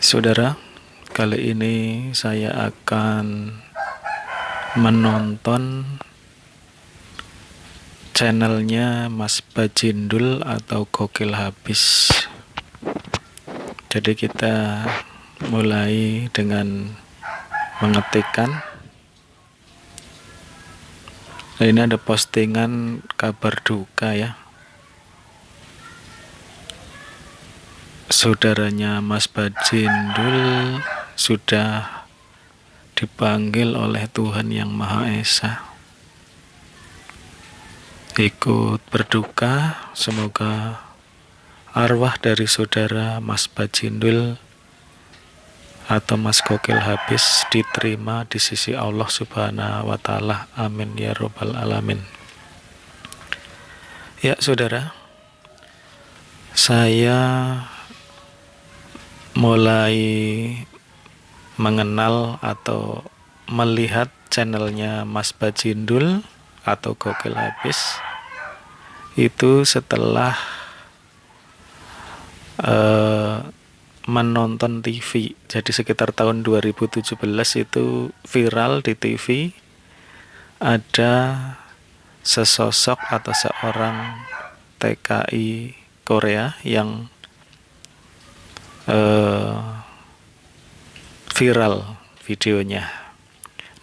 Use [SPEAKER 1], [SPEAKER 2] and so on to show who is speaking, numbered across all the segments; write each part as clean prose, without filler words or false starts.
[SPEAKER 1] Saudara, kali ini saya akan menonton channelnya Mas Bajindul atau Gokil Habis. Jadi kita mulai dengan mengetikkan. Nah, ini ada postingan kabar duka ya. Saudaranya Mas Bajindul sudah dipanggil oleh Tuhan Yang Maha Esa. Ikut berduka, semoga arwah dari saudara Mas Bajindul atau Mas Gokil Habis diterima di sisi Allah Subhanahu wa Ta'ala. Amin ya Rabbal Alamin. Ya saudara, saya mulai mengenal atau melihat channelnya Mas Bajindul atau Gokil Habis itu setelah menonton TV. Jadi sekitar tahun 2017 itu viral di TV ada sesosok atau seorang TKI Korea yang viral videonya.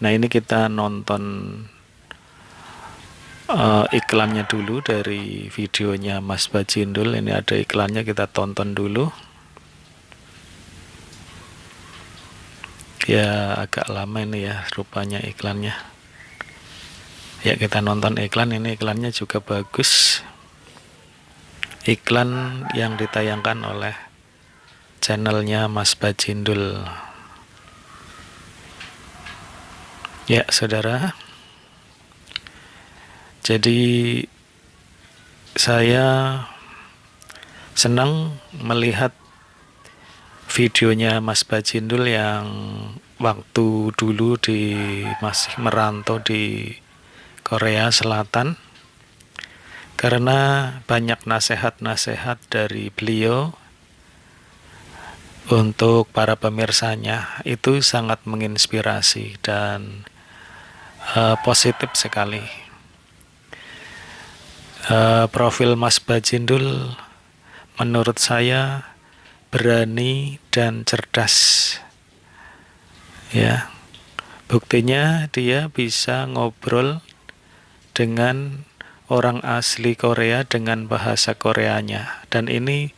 [SPEAKER 1] Nah, ini kita nonton iklannya dulu dari videonya Mas Bajindul. Ini ada iklannya, kita tonton dulu. Ya agak lama ini ya rupanya iklannya. Ya kita nonton iklan, ini iklannya juga bagus. Iklan yang ditayangkan oleh channelnya Mas Bajindul. Ya saudara, jadi saya senang melihat videonya Mas Bajindul yang waktu dulu masih merantau di Korea Selatan, karena banyak nasihat-nasihat dari beliau untuk para pemirsanya itu sangat menginspirasi dan positif sekali. Profil Mas Bajindul menurut saya berani dan cerdas. Ya, buktinya dia bisa ngobrol dengan orang asli Korea dengan bahasa Koreanya, dan ini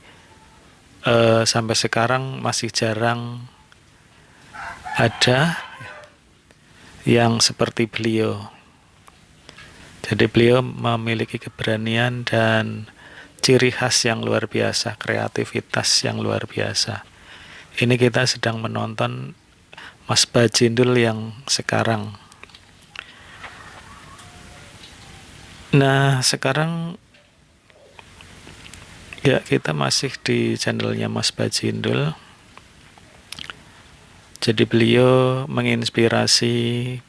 [SPEAKER 1] sampai sekarang masih jarang ada yang seperti beliau. Jadi beliau memiliki keberanian dan ciri khas yang luar biasa, kreativitas yang luar biasa. Ini kita sedang menonton Mas Bajindul yang sekarang. Nah, sekarang ya kita masih di channelnya Mas Bajindul. Jadi beliau menginspirasi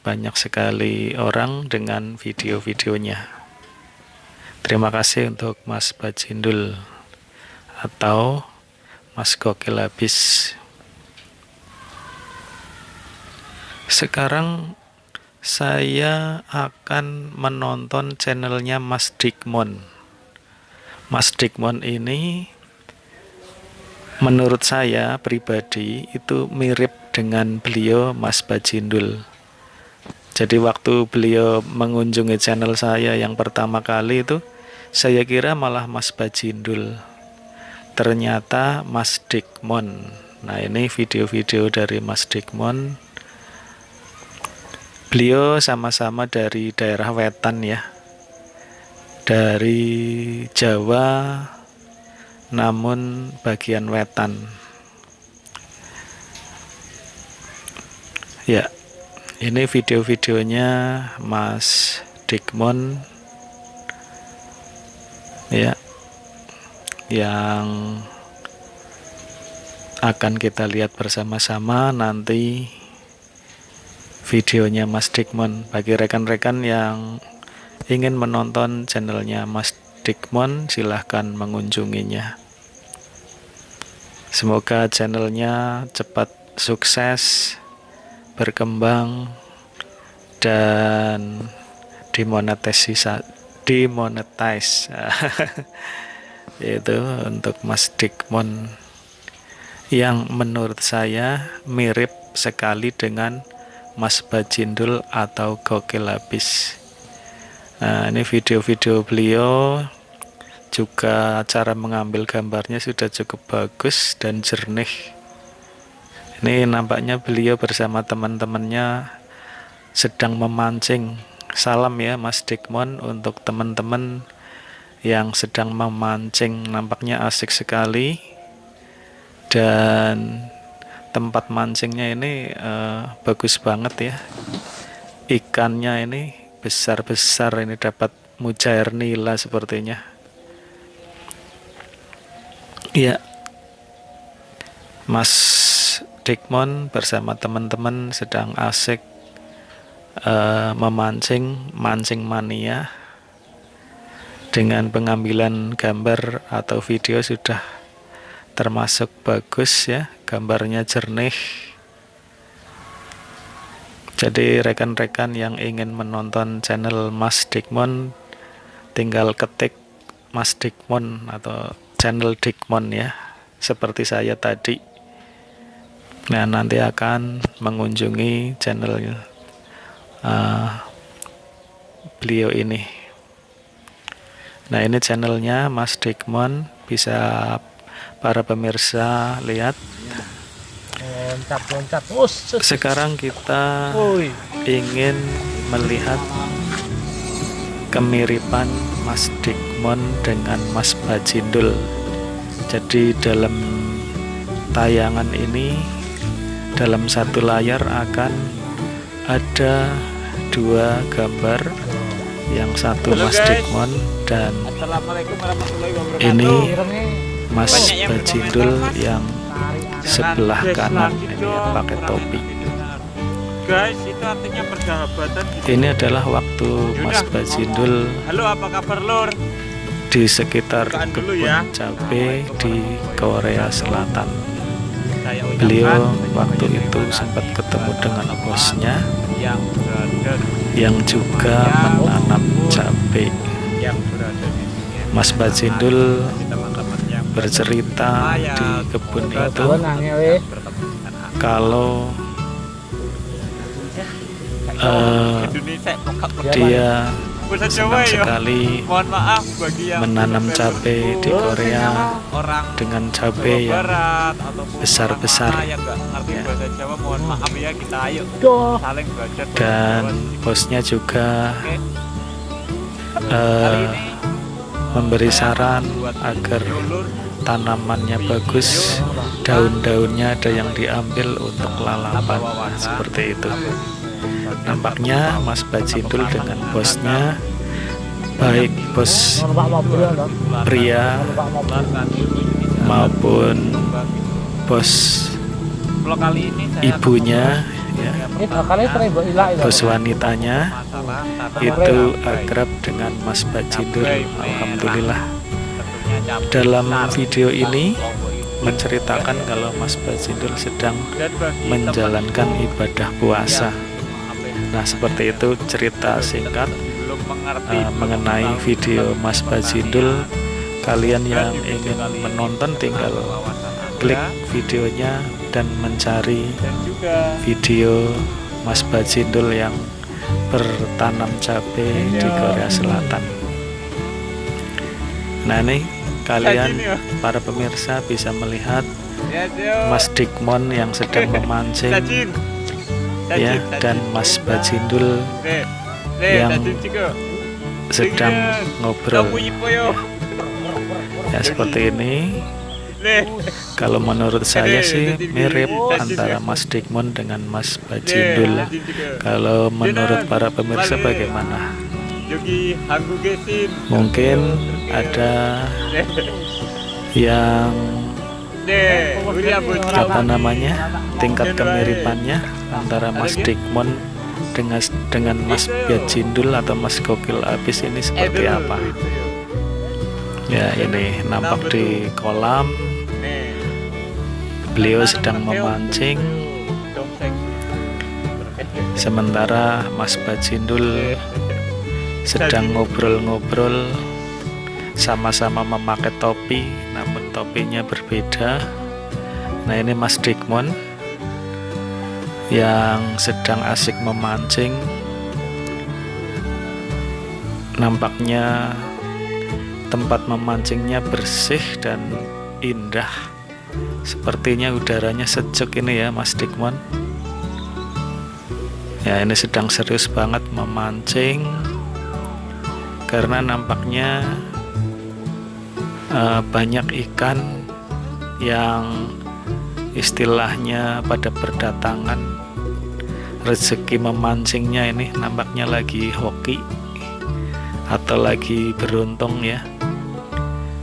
[SPEAKER 1] banyak sekali orang dengan video-videonya. Terima kasih untuk Mas Bajindul atau Mas Gokil Habis. Sekarang saya akan menonton channelnya Mas Dikmon. Mas Dikmon ini menurut saya pribadi itu mirip dengan beliau Mas Bajindul. Jadi waktu beliau mengunjungi channel saya yang pertama kali itu, saya kira malah Mas Bajindul. Ternyata Mas Dikmon. Nah, ini video-video dari Mas Dikmon. Beliau sama-sama dari daerah Wetan ya. Dari Jawa, namun bagian Wetan. Ya, ini video-videonya Mas Dikmon ya, yang akan kita lihat bersama-sama nanti videonya Mas Dikmon. Bagi rekan-rekan yang ingin menonton channelnya Mas Dikmon, silahkan mengunjunginya. Semoga channelnya cepat sukses, berkembang, dan dimonetize yaitu untuk Mas Dikmon yang menurut saya mirip sekali dengan Mas Bajindul atau Gokil Habis. Nah, ini video-video beliau, juga cara mengambil gambarnya sudah cukup bagus dan jernih. Ini nampaknya beliau bersama teman-temannya sedang memancing. Salam ya Mas Dikmon untuk teman-teman yang sedang memancing, nampaknya asik sekali. Dan tempat mancingnya ini bagus banget ya. Ikannya ini besar-besar, ini dapat mujair nila sepertinya. Ya, Mas Dikmon bersama teman-teman sedang asik memancing, mancing mania. Dengan pengambilan gambar atau video sudah termasuk bagus ya, gambarnya jernih. Jadi rekan-rekan yang ingin menonton channel Mas Dikmon, tinggal ketik Mas Dikmon atau channel Dikmon ya, seperti saya tadi. Nah, nanti akan mengunjungi channel beliau ini. Nah, ini channelnya Mas Dikmon, bisa para pemirsa lihat.
[SPEAKER 2] Loncat.
[SPEAKER 1] Sekarang kita ingin melihat kemiripan Mas Dikmon dengan Mas Bajindul. Jadi dalam tayangan ini, dalam satu layar akan ada dua gambar. Yang satu Mas Dikmon dan ini Mas Bajindul yang sebelah kanan ini yang pakai topi.
[SPEAKER 2] Guys, itu artinya persahabatan.
[SPEAKER 1] Ini adalah waktu Mas Bajindul di sekitar kebun cabai di Korea Selatan. Beliau waktu itu sempat ketemu dengan bosnya yang juga menanam cabai. Mas Bajindul bercerita di kebun itu kalau dia senang sekali menanam cabai di Korea dengan cabai yang besar-besar ya. Dan bosnya juga memberi saran agar tanamannya bagus, daun-daunnya ada yang diambil untuk lalapan, seperti itu. Nampaknya Mas Bajindul dengan bosnya, baik bos pria maupun bos ibunya ya, bos wanitanya itu akrab dengan Mas Bajindul. Alhamdulillah. Dalam video ini menceritakan kalau Mas Bajindul sedang menjalankan ibadah puasa. Nah, seperti itu cerita singkat mengenai video Mas Bajindul. Kalian yang ingin menonton tinggal klik videonya dan mencari video Mas Bajindul yang bertanam cabai di Korea Selatan. Nah, ini kalian para pemirsa bisa melihat Mas Dikmon yang sedang memancing ya, dan Mas Bajindul yang sedang ngobrol ya, seperti ini. Kalau menurut saya sih mirip antara Mas Dikmon dengan Mas Bajindul. Kalau menurut para pemirsa bagaimana? Mungkin ada yang apa namanya, tingkat kemiripannya antara Mas Dikmon dengan Mas Bajindul atau Mas Gokil Habis ini seperti apa? Ya, ini nampak di kolam Beliau sedang memancing, sementara Mas Bajindul sedang ngobrol-ngobrol, sama-sama memakai topi, namun topinya berbeda. Nah, ini Mas Dikmon yang sedang asik memancing. Nampaknya tempat memancingnya bersih dan indah. Sepertinya udaranya sejuk ini ya Mas Dikmon. Ya, ini sedang serius banget memancing karena nampaknya banyak ikan yang istilahnya pada berdatangan. Rezeki memancingnya ini nampaknya lagi hoki atau lagi beruntung ya.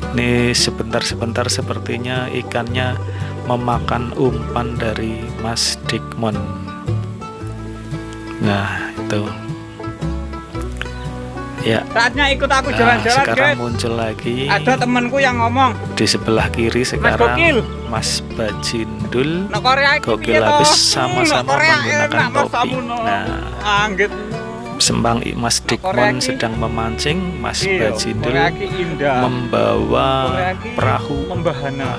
[SPEAKER 1] Ini sebentar-sebentar sepertinya ikannya memakan umpan dari Mas Dikmon. Nah, itu ya.
[SPEAKER 3] Saatnya ikut aku jalan-jalan,
[SPEAKER 1] sekarang
[SPEAKER 3] guys.
[SPEAKER 1] muncul lagi.
[SPEAKER 3] Ada temanku yang ngomong
[SPEAKER 1] Di sebelah kiri sekarang
[SPEAKER 3] Gokil.
[SPEAKER 1] Mas Bajindul,
[SPEAKER 3] Nak Korea iki
[SPEAKER 1] Gokil
[SPEAKER 3] piye to?
[SPEAKER 1] habis sama-sama
[SPEAKER 3] Nak Korea
[SPEAKER 1] menggunakan
[SPEAKER 3] enak, Mas,
[SPEAKER 1] topi.
[SPEAKER 3] samuno.
[SPEAKER 1] Nah,
[SPEAKER 3] Anggit.
[SPEAKER 1] sembang Mas
[SPEAKER 3] Korea
[SPEAKER 1] Dikmon
[SPEAKER 3] iki.
[SPEAKER 1] sedang memancing, Mas
[SPEAKER 3] Iya,
[SPEAKER 1] Bajindul
[SPEAKER 3] Korea iki indah.
[SPEAKER 1] membawa
[SPEAKER 3] Korea iki
[SPEAKER 1] perahu.
[SPEAKER 3] membahana.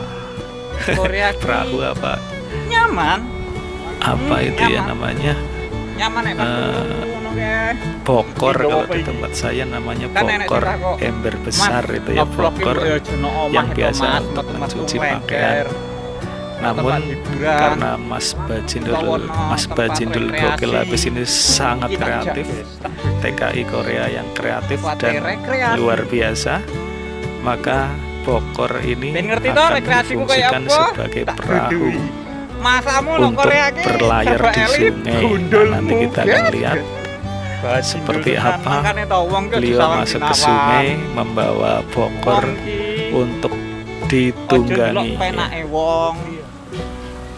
[SPEAKER 3] Korea iki
[SPEAKER 1] Perahu apa?
[SPEAKER 3] nyaman.
[SPEAKER 1] Apa itu ya
[SPEAKER 3] nyaman.
[SPEAKER 1] namanya?
[SPEAKER 3] Nyaman nek Mas. Ngono ke.
[SPEAKER 1] Bokor,
[SPEAKER 3] Indo
[SPEAKER 1] kalau
[SPEAKER 3] apa
[SPEAKER 1] di
[SPEAKER 3] iki?
[SPEAKER 1] tempat saya namanya
[SPEAKER 3] Kan enek
[SPEAKER 1] bokor,
[SPEAKER 3] cerita kok.
[SPEAKER 1] ember besar
[SPEAKER 3] Mas,
[SPEAKER 1] itu ya,
[SPEAKER 3] ngeblok
[SPEAKER 1] bokor
[SPEAKER 3] iki ya jono omah
[SPEAKER 1] yang
[SPEAKER 3] itu,
[SPEAKER 1] biasa
[SPEAKER 3] Mas,
[SPEAKER 1] untuk
[SPEAKER 3] metu-metu
[SPEAKER 1] mencuci
[SPEAKER 3] lengker.
[SPEAKER 1] pakaian. Namun
[SPEAKER 3] Tempat hiburan.
[SPEAKER 1] karena Mas Bajindul
[SPEAKER 3] Tempat
[SPEAKER 1] Gokil
[SPEAKER 3] rekreasi.
[SPEAKER 1] habis ini sangat
[SPEAKER 3] Kita
[SPEAKER 1] kreatif,
[SPEAKER 3] ajak,
[SPEAKER 1] TKI Korea yang kreatif
[SPEAKER 3] Tempat
[SPEAKER 1] dan
[SPEAKER 3] rekreasi.
[SPEAKER 1] luar biasa, maka bokor ini
[SPEAKER 3] Ben ngerti to
[SPEAKER 1] akan
[SPEAKER 3] rekreasiku kayak
[SPEAKER 1] difungsikan
[SPEAKER 3] apa?
[SPEAKER 1] sebagai
[SPEAKER 3] Tak
[SPEAKER 1] perahu
[SPEAKER 3] dudui. Masamu lo
[SPEAKER 1] untuk
[SPEAKER 3] Korea ki
[SPEAKER 1] berlayar
[SPEAKER 3] serba
[SPEAKER 1] di
[SPEAKER 3] elit,
[SPEAKER 1] sungai.
[SPEAKER 3] gundulmu,
[SPEAKER 1] Nah, nanti kita akan
[SPEAKER 3] guys.
[SPEAKER 1] lihat
[SPEAKER 3] Bajindul
[SPEAKER 1] seperti
[SPEAKER 3] tenan,
[SPEAKER 1] apa
[SPEAKER 3] makanya tau wong ki
[SPEAKER 1] beliau
[SPEAKER 3] disawang
[SPEAKER 1] masuk ke
[SPEAKER 3] sinawang.
[SPEAKER 1] sungai membawa bokor
[SPEAKER 3] Wong ki
[SPEAKER 1] untuk
[SPEAKER 3] ojo ndelok
[SPEAKER 1] ditunggangi.
[SPEAKER 3] penake wong.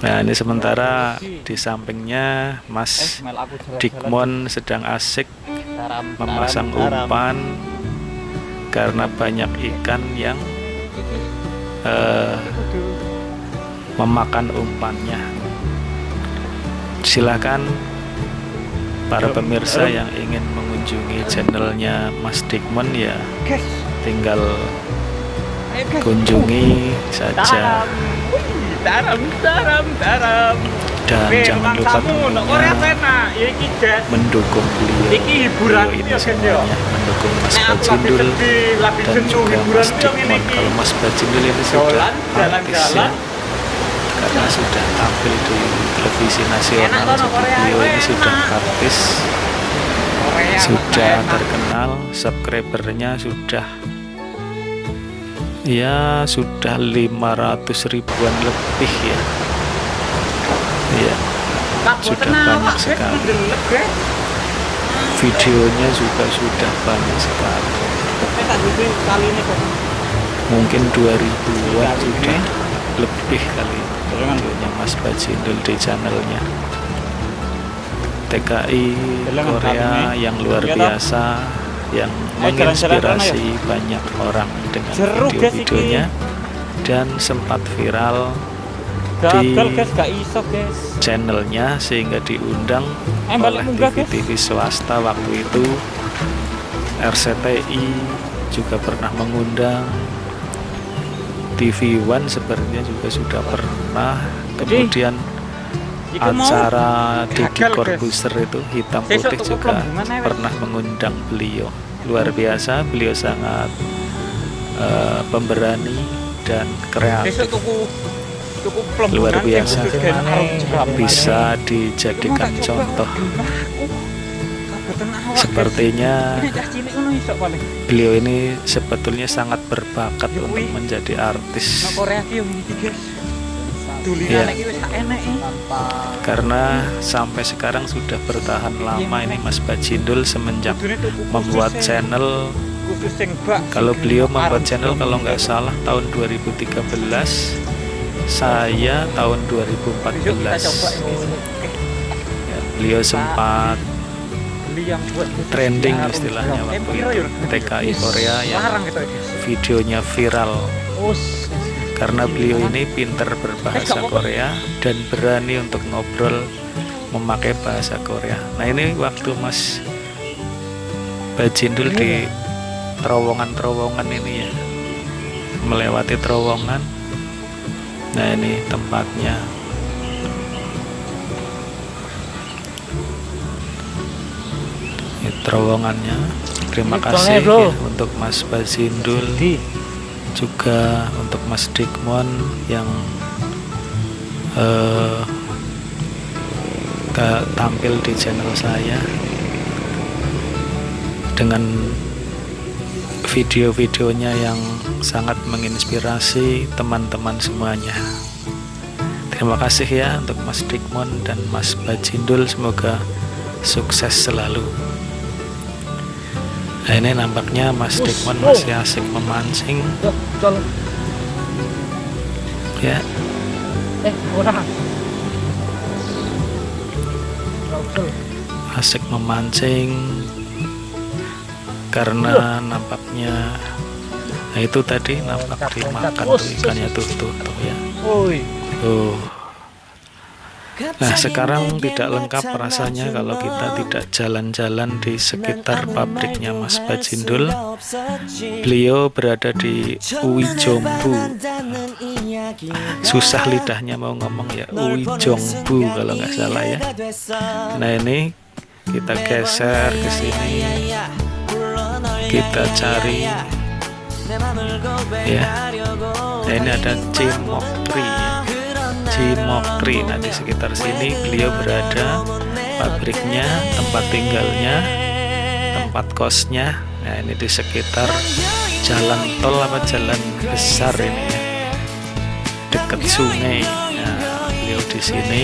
[SPEAKER 1] Nah, ini sementara di sampingnya Mas
[SPEAKER 3] Mel aku jalan-jalan.
[SPEAKER 1] Dikmon sedang asik
[SPEAKER 3] Taram,
[SPEAKER 1] memasang
[SPEAKER 3] taram, taram.
[SPEAKER 1] umpan karena banyak ikan yang memakan umpannya. Silakan para pemirsa yang ingin mengunjungi channelnya Mas Dikmon ya,
[SPEAKER 3] Guys,
[SPEAKER 1] tinggal
[SPEAKER 3] ayo guys.
[SPEAKER 1] kunjungi saja
[SPEAKER 3] Taram. Wih, taram, taram, taram.
[SPEAKER 1] dan
[SPEAKER 3] Weh,
[SPEAKER 1] jangan
[SPEAKER 3] tukang
[SPEAKER 1] lupa
[SPEAKER 3] samu, nak Korea
[SPEAKER 1] tentunya
[SPEAKER 3] enak. Ya iki guys.
[SPEAKER 1] mendukung beliau.
[SPEAKER 3] Iki hiburan
[SPEAKER 1] Beliau
[SPEAKER 3] iki
[SPEAKER 1] ini
[SPEAKER 3] ya, Gen, ya.
[SPEAKER 1] semuanya mendukung Mas
[SPEAKER 3] Nek aku lagi
[SPEAKER 1] Bajindul
[SPEAKER 3] sedih, lagi
[SPEAKER 1] dan
[SPEAKER 3] jenuh,
[SPEAKER 1] juga
[SPEAKER 3] hiburan
[SPEAKER 1] Mas
[SPEAKER 3] itu yang
[SPEAKER 1] Dikmon.
[SPEAKER 3] ini.
[SPEAKER 1] Kalau Mas Bajindul ini sudah
[SPEAKER 3] Jalan,
[SPEAKER 1] artis ya,
[SPEAKER 3] jalan-jalan.
[SPEAKER 1] karena sudah tampil di televisi
[SPEAKER 3] Enak
[SPEAKER 1] nasional,
[SPEAKER 3] toh,
[SPEAKER 1] jadi
[SPEAKER 3] Korea,
[SPEAKER 1] beliau ini
[SPEAKER 3] enak.
[SPEAKER 1] sudah artis,
[SPEAKER 3] Korea
[SPEAKER 1] sudah
[SPEAKER 3] enak.
[SPEAKER 1] terkenal, subscribernya sudah ya sudah 500 ribuan lebih ya. Iya,
[SPEAKER 3] Kabut
[SPEAKER 1] sudah
[SPEAKER 3] tenang,
[SPEAKER 1] banyak
[SPEAKER 3] guys,
[SPEAKER 1] sekali.
[SPEAKER 3] mendelek, guys.
[SPEAKER 1] Videonya juga sudah banyak sekali.
[SPEAKER 3] Saya tak duduk kali ini kok.
[SPEAKER 1] Mungkin 2000-an sudah lebih kali videonya Mas Bajindul di channelnya. TKI
[SPEAKER 3] Jalan
[SPEAKER 1] Korea
[SPEAKER 3] kali
[SPEAKER 1] yang luar
[SPEAKER 3] Iya, toh.
[SPEAKER 1] biasa, yang
[SPEAKER 3] Ayo, jalan-jalan
[SPEAKER 1] menginspirasi banyak orang dengan
[SPEAKER 3] Seru, guys,
[SPEAKER 1] video-videonya dan sempat viral
[SPEAKER 3] Gagal guys, gak iso guys.
[SPEAKER 1] channelnya sehingga diundang
[SPEAKER 3] Balik
[SPEAKER 1] oleh
[SPEAKER 3] munggah, guys.
[SPEAKER 1] TV-TV swasta waktu itu. RCTI juga pernah mengundang, TV One sebenarnya juga sudah pernah. Kemudian
[SPEAKER 3] Iku mau
[SPEAKER 1] acara Deddy
[SPEAKER 3] gagal, guys.
[SPEAKER 1] Corbuzier itu hitam
[SPEAKER 3] Sesuk
[SPEAKER 1] putih
[SPEAKER 3] tuku
[SPEAKER 1] juga
[SPEAKER 3] plombongan ae, wes.
[SPEAKER 1] pernah mengundang beliau. Luar biasa, beliau sangat pemberani dan kreatif.
[SPEAKER 3] besok tuku pelembungan
[SPEAKER 1] Luar biasa.
[SPEAKER 3] yang khusus gen arep jebak.
[SPEAKER 1] Bisa dijadikan
[SPEAKER 3] Mau tak coba
[SPEAKER 1] contoh.
[SPEAKER 3] gelem aku. Kabutan awak, guys.
[SPEAKER 1] Sepertinya
[SPEAKER 3] Ini cah cilik ngono iso paling.
[SPEAKER 1] beliau ini sebetulnya sangat berbakat
[SPEAKER 3] Yuk,
[SPEAKER 1] untuk
[SPEAKER 3] wih.
[SPEAKER 1] menjadi artis.
[SPEAKER 3] Nang Korea ki yo ngiki guys. Dulinan
[SPEAKER 1] Iya.
[SPEAKER 3] iki wis sak eneke.
[SPEAKER 1] Karena sampai sekarang sudah bertahan lama ini Mas Bajindul semenjak
[SPEAKER 3] Kudune tuku
[SPEAKER 1] membuat
[SPEAKER 3] khusus,
[SPEAKER 1] channel.
[SPEAKER 3] khusus sing bak.
[SPEAKER 1] Kalau
[SPEAKER 3] sing
[SPEAKER 1] beliau
[SPEAKER 3] arep
[SPEAKER 1] membuat channel
[SPEAKER 3] dong.
[SPEAKER 1] kalau nggak salah tahun 2013, saya tahun
[SPEAKER 3] Besok kita
[SPEAKER 1] 2014.
[SPEAKER 3] coba ini.
[SPEAKER 1] Ya, beliau sempat
[SPEAKER 3] Beli yang buat khusus
[SPEAKER 1] trending
[SPEAKER 3] jarum
[SPEAKER 1] istilahnya
[SPEAKER 3] jam.
[SPEAKER 1] waktu
[SPEAKER 3] Piro
[SPEAKER 1] itu.
[SPEAKER 3] yo?
[SPEAKER 1] TKI Korea yang
[SPEAKER 3] Larang gitu guys.
[SPEAKER 1] videonya viral
[SPEAKER 3] Us.
[SPEAKER 1] karena beliau ini pinter berbahasa Korea dan berani untuk ngobrol memakai bahasa Korea. Nah ini waktu Mas Bajindul di terowongan-terowongan ini ya, melewati terowongan. Nah ini tempatnya. Ini terowongannya. Terima kasih ya, untuk Mas Bajindul, juga untuk Mas Dikmon yang tampil di channel saya dengan video-videonya yang sangat menginspirasi teman-teman semuanya. Terima kasih ya untuk Mas Dikmon dan Mas Bajindul, semoga sukses selalu. Nah ini nampaknya Mas Dikmon masih asik memancing ya. Asik memancing karena nampaknya, nah itu tadi nampak dimakan tuh ikannya tuh ya. Nah sekarang tidak lengkap rasanya kalau kita tidak jalan-jalan di sekitar pabriknya Mas Bajindul. Beliau berada di Uwijongbu. Susah lidahnya mau ngomong ya, Uwijongbu kalau nggak salah ya. Nah ini kita geser ke sini, kita cari ya. Nah ini ada Cimoktri ya. Cimoktri. Nah di sekitar sini beliau berada, pabriknya, tempat tinggalnya, tempat kosnya. Nah ini di sekitar jalan tol apa jalan besar ini ya, dekat sungai. Nah beliau di sini,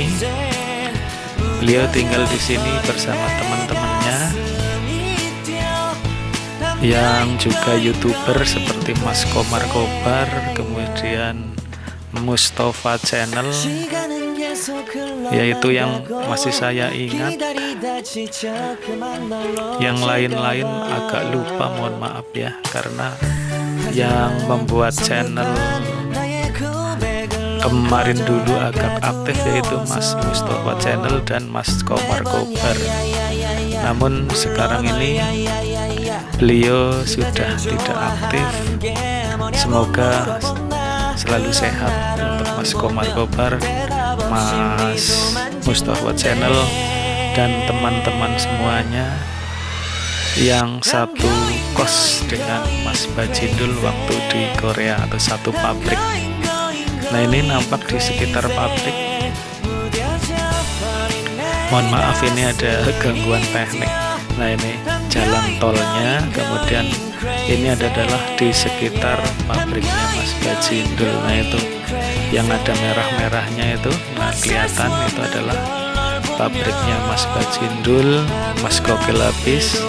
[SPEAKER 1] beliau tinggal di sini bersama teman-temannya yang juga YouTuber seperti Mas Komar Kobar, kemudian Mustafa Channel, yaitu yang masih saya ingat. Yang lain-lain agak lupa, mohon maaf ya, karena yang membuat channel kemarin dulu agak aktif yaitu Mas Mustafa Channel dan Mas Komar Kobar. Namun sekarang ini beliau sudah tidak aktif. Semoga selalu sehat untuk Mas Komar Kobar, Mas Mustafa Channel, dan teman-teman semuanya yang satu kos dengan Mas Bajindul waktu di Korea, atau satu pabrik. Nah ini nampak di sekitar pabrik. Mohon maaf ini ada gangguan teknik. Nah ini jalan tolnya, kemudian ini adalah di sekitar pabriknya Mas Bajindul. Nah itu yang ada merah-merahnya itu, nah kelihatan itu adalah pabriknya Mas Bajindul, Mas Gokil Habis.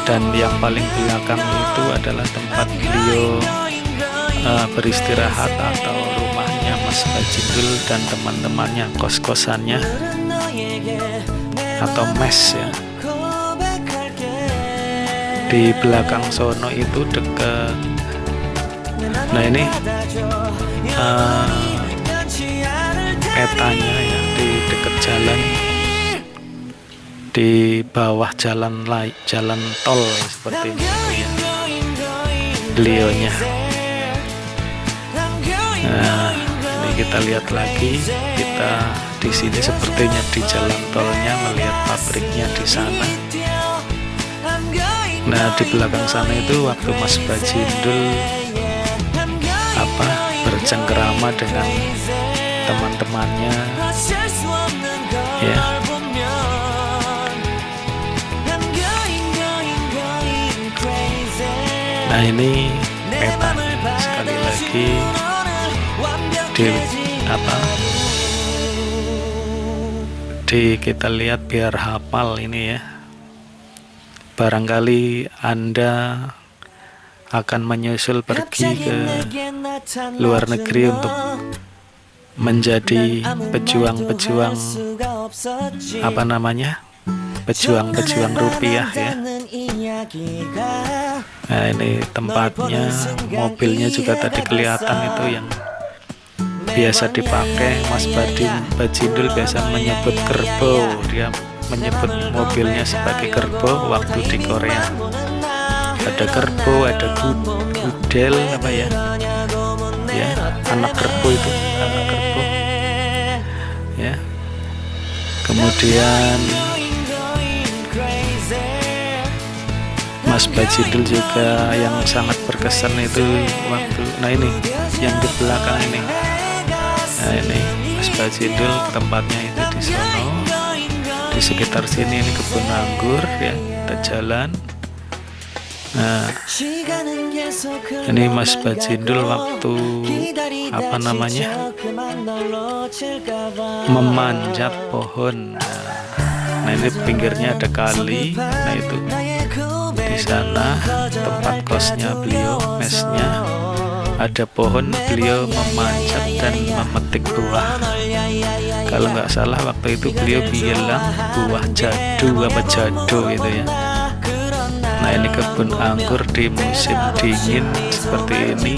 [SPEAKER 1] Dan yang paling belakang itu adalah tempat beliau beristirahat atau rumahnya Mas Bajindul dan teman-temannya, kos-kosannya atau mes ya. Di belakang sono itu dekat. Nah ini petanya ya, di dekat jalan, di bawah jalan tol seperti itu ya beliaunya. Nah ini kita lihat lagi, kita di sini sepertinya di jalan tolnya, melihat pabriknya di sana. Nah di belakang sana itu waktu Mas Bajindul bercengkerama dengan teman-temannya ya. Nah ini petanya sekali lagi kita lihat biar hafal ini ya. Barangkali Anda akan menyusul pergi ke luar negeri untuk menjadi pejuang-pejuang pejuang-pejuang rupiah ya. Nah ini tempatnya, mobilnya juga tadi kelihatan itu yang biasa dipakai Mas Bajindul biasa menyebut kerbau, dia menyebut mobilnya sebagai kerbau waktu di Korea. Ada kerbau, ada gudel apa ya, ya anak kerbau itu, anak kerbau ya. Kemudian Mas Bajindul juga yang sangat berkesan itu waktu, nah ini yang di belakang ini, nah ini Mas Bajindul tempatnya itu di sono, di sekitar sini ini kebun anggur ya, kita jalan. Nah ini Mas Bajindul waktu apa namanya memanjat pohon. Nah ini pinggirnya ada kali, nah itu di sana tempat kosnya beliau, mesnya, ada pohon, beliau memanjat dan memetik buah. Kalau nggak salah waktu itu beliau bilang buah jadu apa jado gitu ya. Nah ini kebun anggur di musim dingin seperti ini,